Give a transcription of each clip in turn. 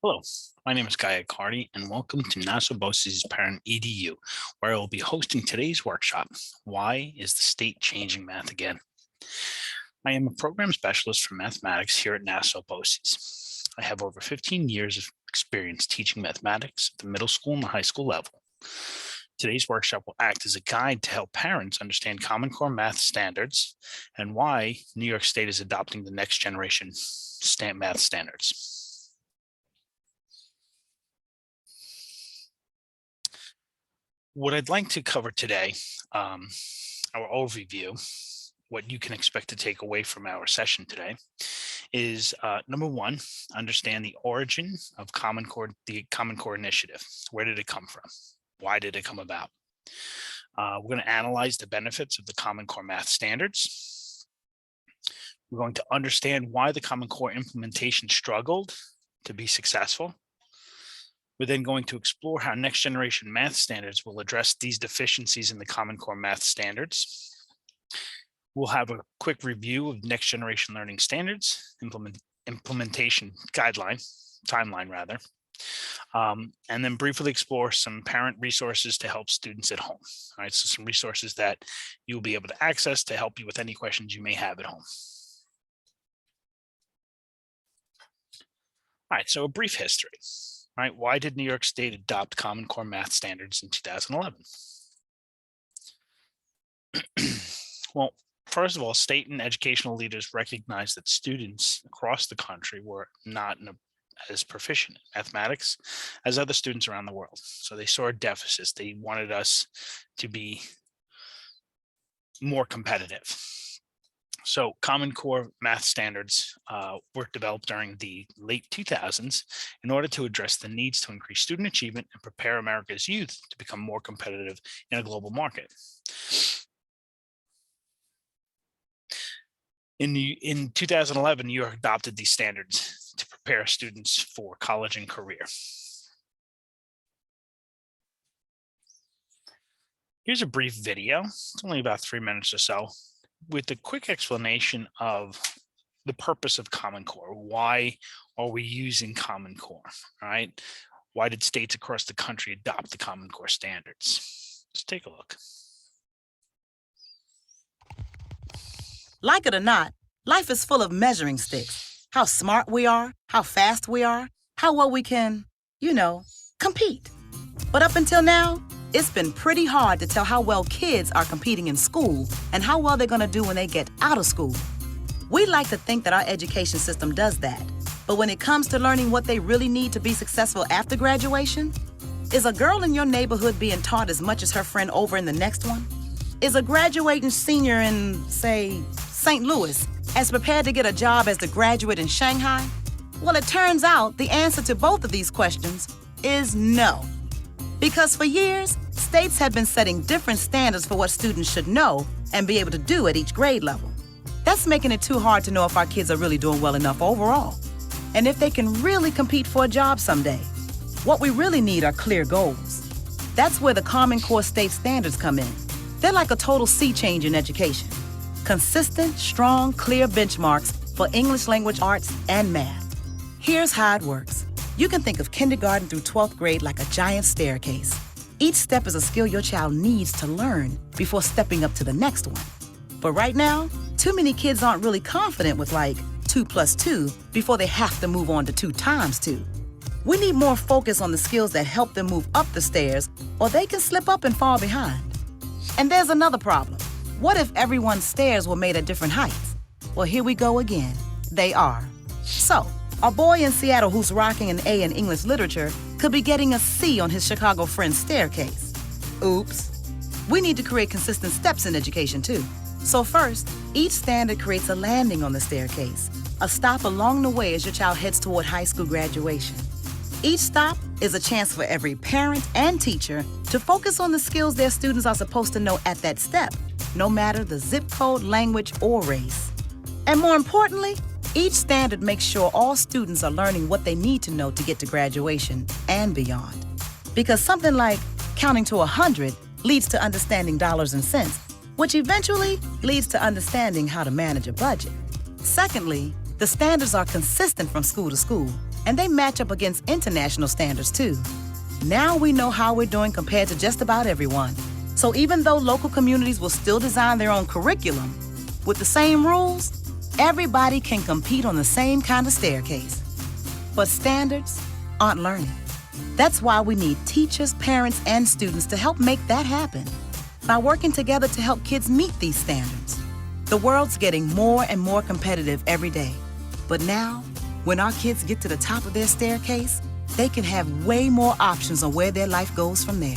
Hello, my name is Guy Accardi, and welcome to Nassau BOCES Parent EDU, where I will be hosting today's workshop, Why is the State Changing Math Again? I am a program specialist for mathematics here at Nassau BOCES. I have over 15 years of experience teaching mathematics at the middle school and the high school level. Today's workshop will act as a guide to help parents understand Common Core math standards and why New York State is adopting the next generation math standards. What I'd like to cover today, our overview, what you can expect to take away from our session today is number one, understand the origin of the Common Core initiative. Where did it come from? Why did it come about? We're going to analyze the benefits of the Common Core math standards. We're going to understand why the Common Core implementation struggled to be successful. We're then going to explore how next generation math standards will address these deficiencies in the Common Core math standards. We'll have a quick review of next generation learning standards, implementation timeline rather, and then briefly explore some parent resources to help students at home. All right, so some resources that you'll be able to access to help you with any questions you may have at home. All right, so a brief history. Right? Why did New York State adopt Common Core math standards in 2011? Well, first of all, state and educational leaders recognized that students across the country were not as proficient in mathematics as other students around the world. So they saw deficits. They wanted us to be more competitive. So Common Core math standards were developed during the late 2000s in order to address the needs to increase student achievement and prepare America's youth to become more competitive in a global market. In 2011, New York adopted these standards to prepare students for college and career. Here's a brief video. It's only about 3 minutes or so, with a quick explanation of the purpose of Common Core. Why are we using Common Core, right? Why did states across the country adopt the Common Core standards? Let's take a look. Like it or not, life is full of measuring sticks. How smart we are, how fast we are, how well we can, compete. But up until now, it's been pretty hard to tell how well kids are competing in school and how well they're going to do when they get out of school. We like to think that our education system does that. But when it comes to learning what they really need to be successful after graduation, is a girl in your neighborhood being taught as much as her friend over in the next one? Is a graduating senior in, say, St. Louis as prepared to get a job as the graduate in Shanghai? Well, it turns out the answer to both of these questions is no. Because for years, states have been setting different standards for what students should know and be able to do at each grade level. That's making it too hard to know if our kids are really doing well enough overall, and if they can really compete for a job someday. What we really need are clear goals. That's where the Common Core state standards come in. They're like a total sea change in education. Consistent, strong, clear benchmarks for English language arts and math. Here's how it works. You can think of kindergarten through 12th grade like a giant staircase. Each step is a skill your child needs to learn before stepping up to the next one. But right now, too many kids aren't really confident with 2 plus 2 before they have to move on to 2 times 2. We need more focus on the skills that help them move up the stairs, or they can slip up and fall behind. And there's another problem. What if everyone's stairs were made at different heights? Well, here we go again. They are. So, a boy in Seattle who's rocking an A in English literature could be getting a C on his Chicago friend's staircase. Oops. We need to create consistent steps in education, too. So first, each standard creates a landing on the staircase, a stop along the way as your child heads toward high school graduation. Each stop is a chance for every parent and teacher to focus on the skills their students are supposed to know at that step, no matter the zip code, language, or race. And more importantly, each standard makes sure all students are learning what they need to know to get to graduation and beyond. Because something like counting to 100 leads to understanding dollars and cents, which eventually leads to understanding how to manage a budget. Secondly, The standards are consistent from school to school, and they match up against international standards too. Now we know how we're doing compared to just about everyone. So even though local communities will still design their own curriculum, with the same rules, everybody can compete on the same kind of staircase. But standards aren't learning. That's why we need teachers, parents, and students to help make that happen. By working together to help kids meet these standards. The world's getting more and more competitive every day. But now, when our kids get to the top of their staircase, they can have way more options on where their life goes from there.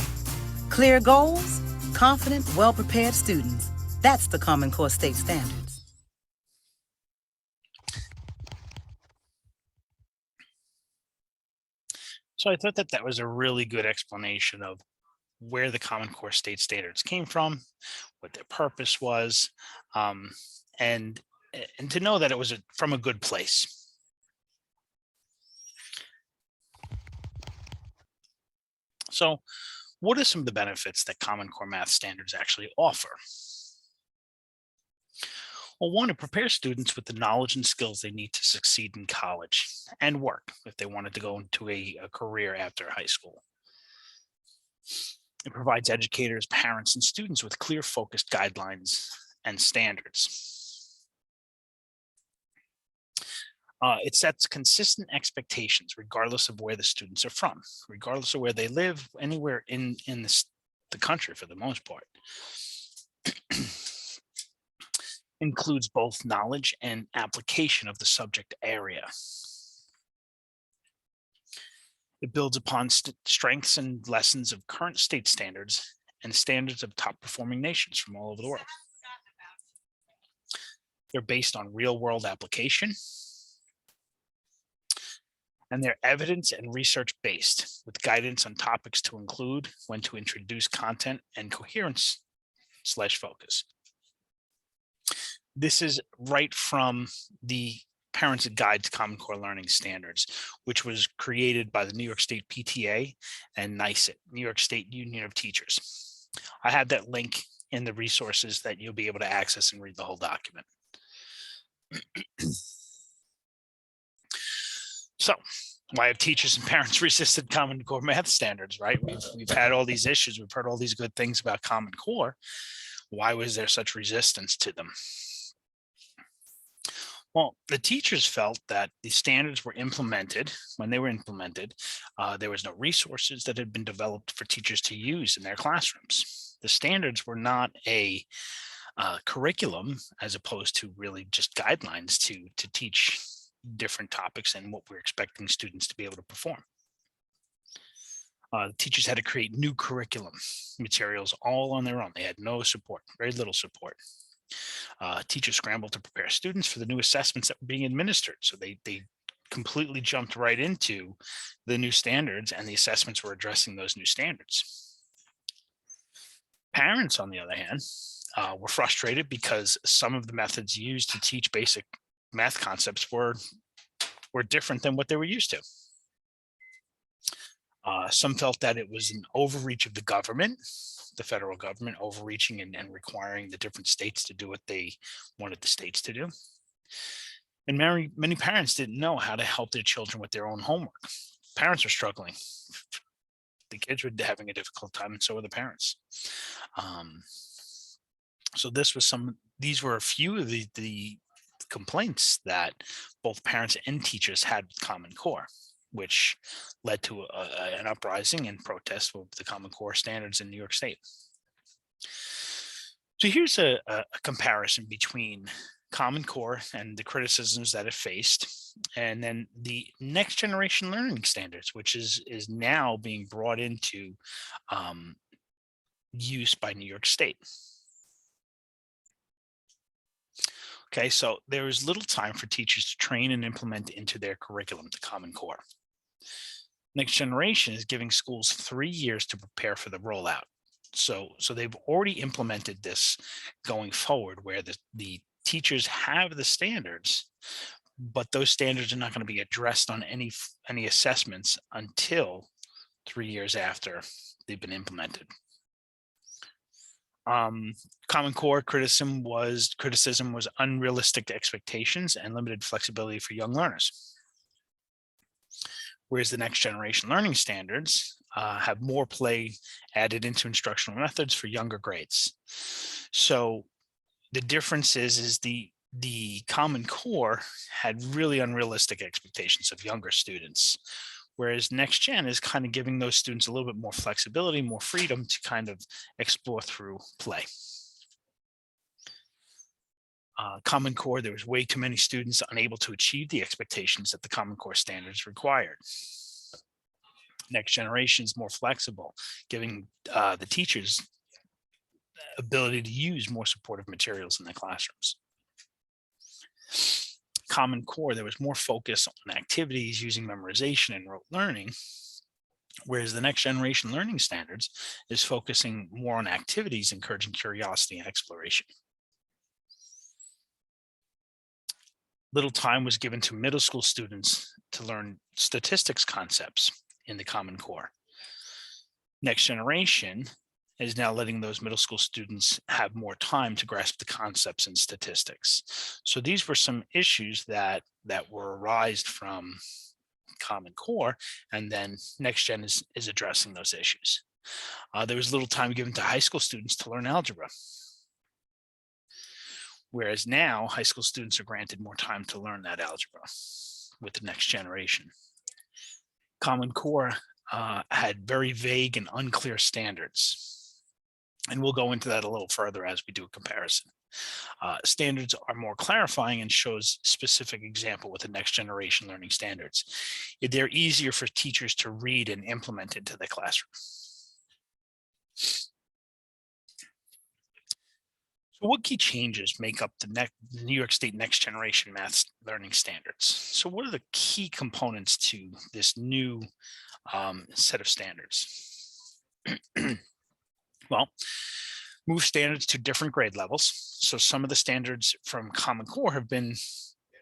Clear goals, confident, well-prepared students. That's the Common Core State Standards. So I thought that that was a really good explanation of where the Common Core State Standards came from, what their purpose was, and to know that it was from a good place. So what are some of the benefits that Common Core Math standards actually offer? Well, one, it prepares students with the knowledge and skills they need to succeed in college and work if they wanted to go into a career after high school. It provides educators, parents, and students with clear, focused guidelines and standards. It sets consistent expectations regardless of where the students are from, regardless of where they live, anywhere in the country for the most part. Includes both knowledge and application of the subject area. It builds upon strengths and lessons of current state standards and standards of top performing nations from all over the world. They're based on real world application. And they're evidence and research based with guidance on topics to include, when to introduce content, and coherence/focus. This is right from the Parents Guide to Common Core Learning Standards, which was created by the New York State PTA and NYSET, New York State Union of Teachers. I have that link in the resources that you'll be able to access and read the whole document. So why have teachers and parents resisted Common Core Math standards, right? We've had all these issues. We've heard all these good things about Common Core. Why was there such resistance to them? Well, the teachers felt that the standards were implemented. When they were implemented, there was no resources that had been developed for teachers to use in their classrooms. The standards were not a curriculum as opposed to really just guidelines to teach different topics and what we're expecting students to be able to perform. Teachers had to create new curriculum materials all on their own. They had no support, very little support. Teachers scrambled to prepare students for the new assessments that were being administered. So they completely jumped right into the new standards, and the assessments were addressing those new standards. Parents, on the other hand, were frustrated because some of the methods used to teach basic math concepts were different than what they were used to. Some felt that it was an overreach of the government, the federal government, overreaching and requiring the different states to do what they wanted the states to do. And many parents didn't know how to help their children with their own homework. Parents were struggling. The kids were having a difficult time, and so were the parents. So these were a few of the complaints that both parents and teachers had with Common Core, which led to an uprising and protest with the Common Core standards in New York State. So here's a comparison between Common Core and the criticisms that it faced, and then the next generation learning standards, which is now being brought into use by New York State. Okay, so there is little time for teachers to train and implement into their curriculum the Common Core. Next generation is giving schools 3 years to prepare for the rollout. So they've already implemented this going forward, where the teachers have the standards, but those standards are not going to be addressed on any assessments until 3 years after they've been implemented. Common Core criticism was unrealistic expectations and limited flexibility for young learners. Whereas the next generation learning standards have more play added into instructional methods for younger grades. So the difference is the Common Core had really unrealistic expectations of younger students, whereas Next Gen is kind of giving those students a little bit more flexibility, more freedom to kind of explore through play. Common Core, there was way too many students unable to achieve the expectations that the Common Core standards required. Next Generation is more flexible, giving the teachers ability to use more supportive materials in the classrooms. Common Core, there was more focus on activities using memorization and rote learning, whereas the Next Generation learning standards is focusing more on activities, encouraging curiosity and exploration. Little time was given to middle school students to learn statistics concepts in the Common Core. Next Generation is now letting those middle school students have more time to grasp the concepts in statistics. So these were some issues that were arised from Common Core, and then Next Gen is addressing those issues. There was little time given to high school students to learn algebra. Whereas now high school students are granted more time to learn that algebra with the Next Generation. Common Core had very vague and unclear standards. And we'll go into that a little further as we do a comparison. Standards are more clarifying and shows specific example with the Next Generation learning standards. They're easier for teachers to read and implement into the classroom. So what key changes make up the New York State Next Generation Math Learning Standards? So what are the key components to this new set of standards? Well, move standards to different grade levels. So some of the standards from Common Core have been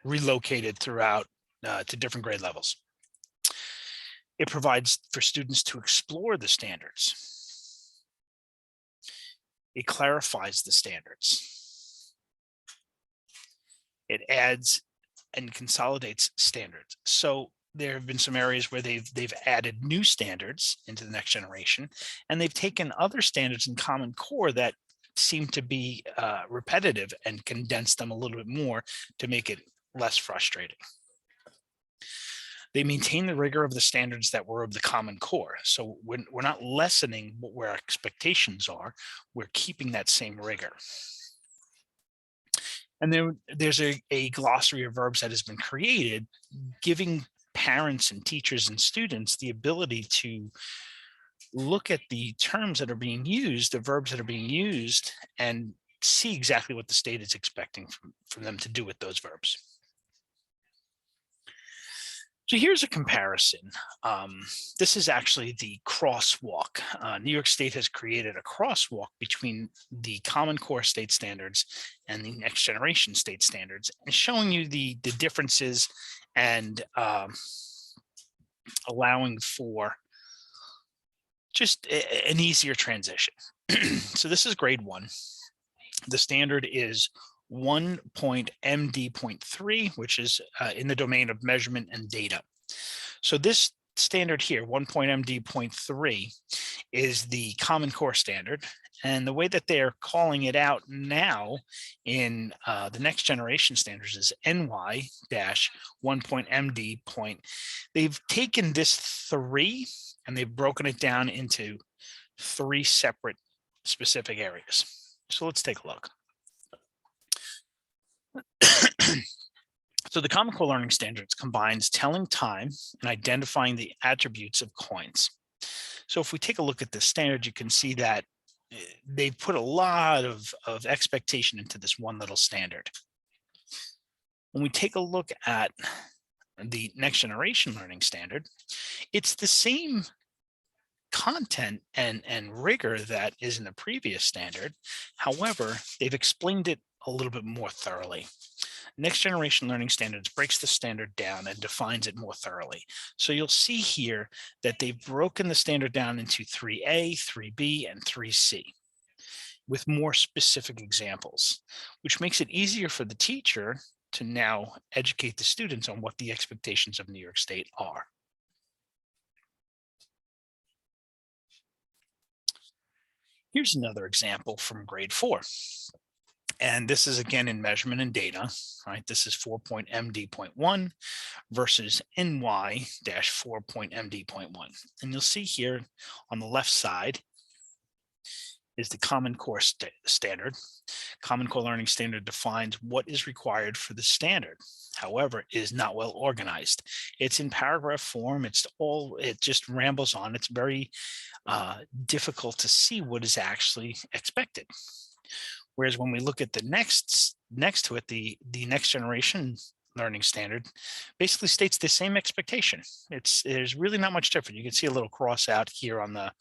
relocated throughout to different grade levels. It provides for students to explore the standards. It clarifies the standards. It adds and consolidates standards. So there have been some areas where they've added new standards into the Next Generation, and they've taken other standards in Common Core that seem to be repetitive and condensed them a little bit more to make it less frustrating. They maintain the rigor of the standards that were of the Common Core. So we're not lessening where our expectations are, we're keeping that same rigor. And then there's a glossary of verbs that has been created, giving parents and teachers and students the ability to look at the terms that are being used, the verbs that are being used, and see exactly what the state is expecting from them to do with those verbs. So here's a comparison. This is actually the crosswalk. New York State has created a crosswalk between the Common Core state standards and the Next Generation state standards, and showing you the differences and allowing for just an easier transition. So this is grade 1. The standard is 1.MD.3, which is in the domain of measurement and data. So this standard here, 1.MD.3, is the Common Core standard. And the way that they're calling it out now in the Next Generation standards is NY-1.MD. They've taken this 3 and they've broken it down into 3 separate specific areas. So let's take a look. So the Common Core Learning Standards combines telling time and identifying the attributes of coins. So if we take a look at this standard, you can see that they've put a lot of expectation into this one little standard. When we take a look at the Next Generation Learning Standard, it's the same content and rigor that is in the previous standard. However, they've explained it a little bit more thoroughly. Next Generation Learning Standards breaks the standard down and defines it more thoroughly. So you'll see here that they've broken the standard down into 3A, 3B, and 3C. with more specific examples, which makes it easier for the teacher to now educate the students on what the expectations of New York State are. Here's another example from grade 4. And this is again in measurement and data, right? This is 4.MD.1 versus NY-4.MD.1. And you'll see here on the left side is the Common Core standard. Common Core Learning Standard defines what is required for the standard. However, it is not well organized. It's in paragraph form. It just rambles on. It's very difficult to see what is actually expected. Whereas when we look at the next to it, the Next Generation Learning Standard basically states the same expectation. There's really not much different. You can see a little cross out here on the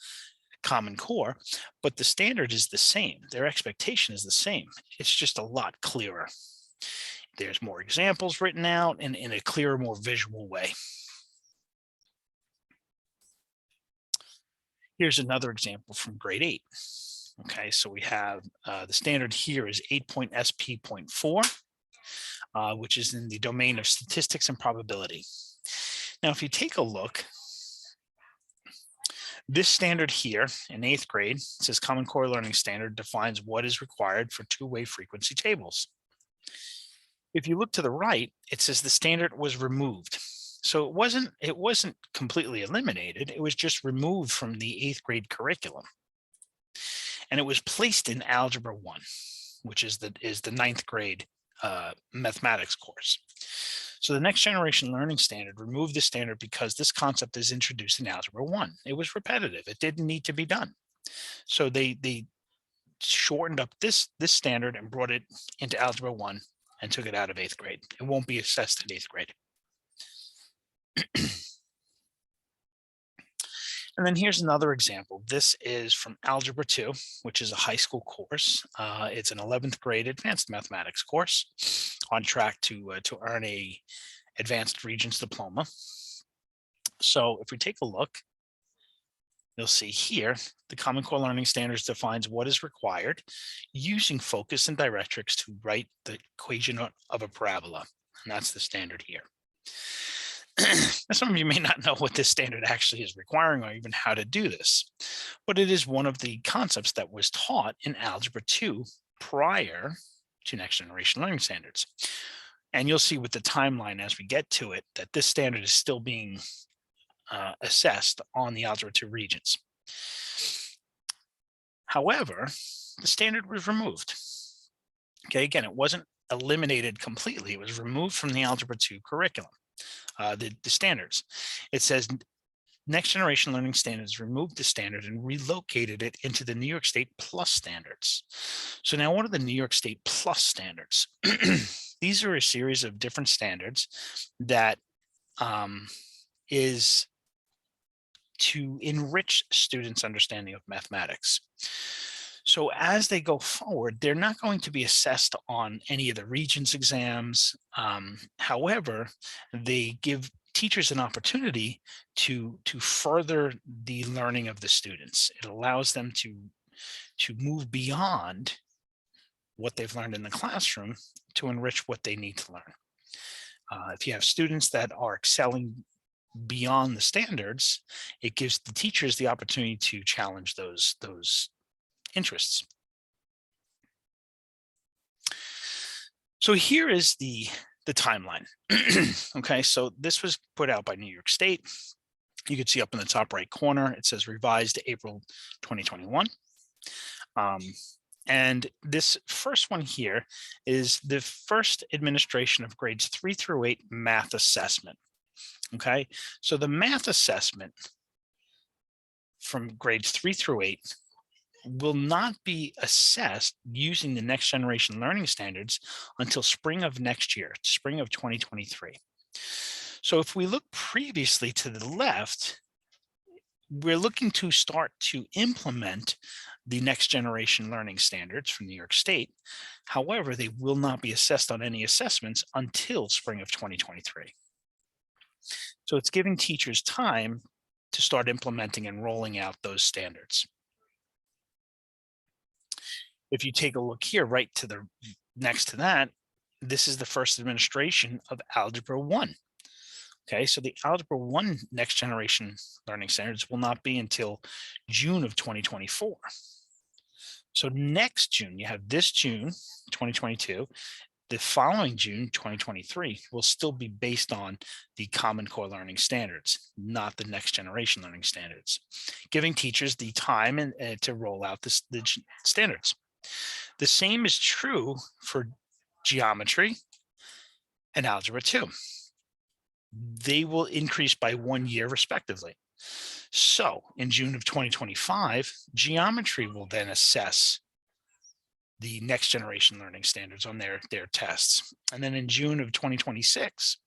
Common Core, but the standard is the same. Their expectation is the same. It's just a lot clearer. There's more examples written out and in a clearer, more visual way. Here's another example from grade 8. Okay, so we have the standard here is 8.SP.4, which is in the domain of statistics and probability. Now, if you take a look, this standard here in 8th grade says Common Core Learning Standard defines what is required for two-way frequency tables. If you look to the right, it says the standard was removed. So it wasn't completely eliminated. It was just removed from the 8th grade curriculum. And it was placed in Algebra 1, which is the 9th grade mathematics course. So the Next Generation Learning Standard removed the standard because this concept is introduced in Algebra 1. It was repetitive. It didn't need to be done. So they shortened up this standard and brought it into Algebra 1 and took it out of 8th grade. It won't be assessed in 8th grade. And then here's another example. This is from Algebra 2, which is a high school course. It's an 11th grade advanced mathematics course on track to earn a advanced Regents diploma. So if we take a look, you'll see here, the Common Core Learning Standards defines what is required using focus and directrix to write the equation of a parabola. And that's the standard here. Some of you may not know what this standard actually is requiring or even how to do this, but it is one of the concepts that was taught in Algebra 2 prior to Next Generation Learning Standards. And you'll see with the timeline as we get to it that this standard is still being assessed on the Algebra 2 Regents. However, the standard was removed. Okay, again, it wasn't eliminated completely. It was removed from the Algebra 2 curriculum. The standards. It says Next Generation Learning Standards removed the standard and relocated it into the New York State Plus standards. So now what are the New York State Plus standards? These are a series of different standards that is to enrich students' understanding of mathematics. So as they go forward, they're not going to be assessed on any of the Regents exams. However, they give teachers an opportunity to further the learning of the students. It allows them to move beyond what they've learned in the classroom to enrich what they need to learn. If you have students that are excelling beyond the standards, it gives the teachers the opportunity to challenge those interests. So here is the timeline. Okay, so this was put out by New York State. You can see up in the top right corner, it says revised April 2021. And this first one here is the first administration of grades 3 through 8 math assessment. Okay, so the math assessment from grades 3 through 8 will not be assessed using the Next Generation Learning Standards until spring of next year, spring of 2023. So if we look previously to the left, we're looking to start to implement the Next Generation Learning Standards from New York State. However, they will not be assessed on any assessments until spring of 2023. So it's giving teachers time to start implementing and rolling out those standards. If you take a look here, right to the next to that, this is the first administration of Algebra 1. Okay, so the Algebra 1 next generation learning standards will not be until June of 2024. So next June, you have this June 2022, the following June 2023 will still be based on the Common Core Learning Standards, not the next generation learning standards, giving teachers the time to roll out the standards. The same is true for geometry and algebra 2. They will increase by 1 year respectively. So in June of 2025, geometry will then assess the next generation learning standards on their tests. And then in June of 2026,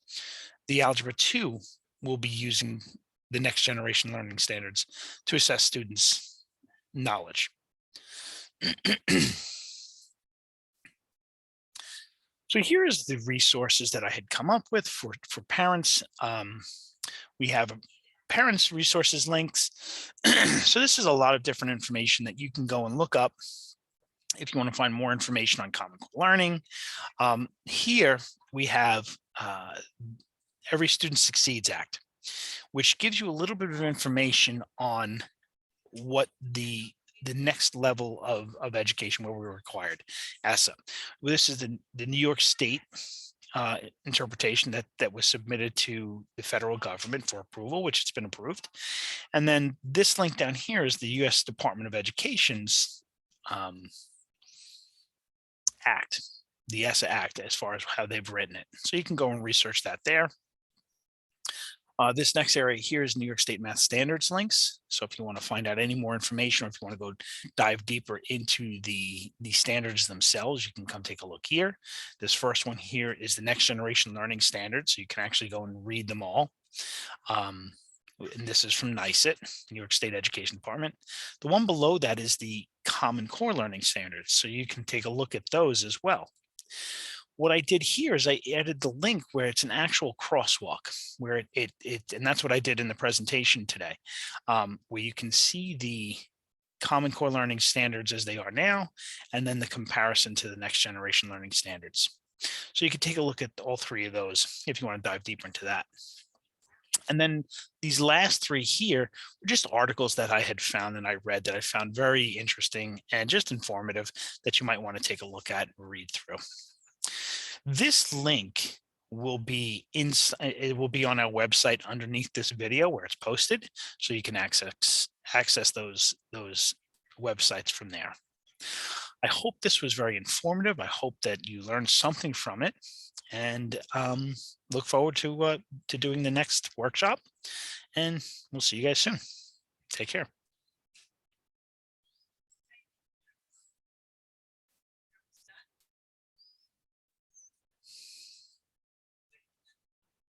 the Algebra 2 will be using the next generation learning standards to assess students' knowledge. So here is the resources that I had come up with for parents. We have parents resources links. So this is a lot of different information that you can go and look up if you want to find more information on Common Core Learning. Here we have Every Student Succeeds Act, which gives you a little bit of information on what the next level of education where we're required. ESSA. This is the New York State interpretation that was submitted to the federal government for approval, which it's been approved. And then this link down here is the U.S. Department of Education's Act, the ESSA Act, as far as how they've written it. So you can go and research that there. This next area here is New York State Math Standards links. So if you want to find out any more information, or if you want to go dive deeper into the standards themselves, you can come take a look here. This first one here is the Next Generation Learning Standards. So you can actually go and read them all. And this is from NYSET, New York State Education Department. The one below that is the Common Core Learning Standards. So you can take a look at those as well. What I did here is I added the link where it's an actual crosswalk, where and that's what I did in the presentation today, where you can see the Common Core Learning Standards as they are now, and then the comparison to the Next Generation Learning Standards. So you can take a look at all three of those if you want to dive deeper into that. And then these last three here were just articles that I had found and I read that I found very interesting and just informative that you might want to take a look at and read through. This link will be it will be on our website underneath this video where it's posted, so you can access those websites from there. I hope this was very informative. I hope that you learned something from it, and look forward to doing the next workshop. And we'll see you guys soon. Take care.